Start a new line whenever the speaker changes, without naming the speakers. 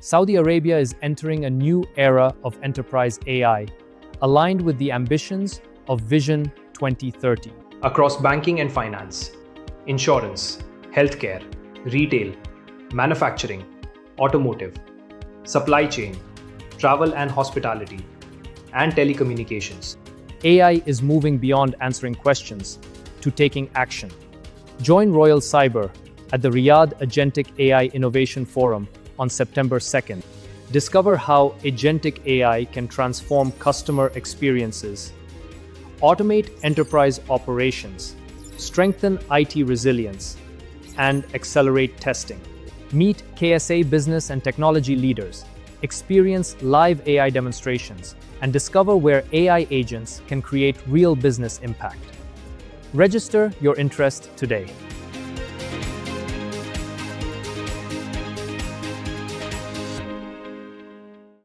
Saudi Arabia is entering a new era of enterprise AI, aligned with the ambitions of Vision 2030.
Across banking and finance, insurance, healthcare, retail, manufacturing, automotive, supply chain, travel and hospitality, and telecommunications.
AI is moving beyond answering questions to taking action. Join Royal Cyber at the Riyadh Agentic AI Innovation Forum on September 2nd. Discover how Agentic AI can transform customer experiences, automate enterprise operations, strengthen IT resilience, and accelerate testing. Meet KSA business and technology leaders, experience live AI demonstrations, and discover where AI agents can create real business impact. Register your interest today.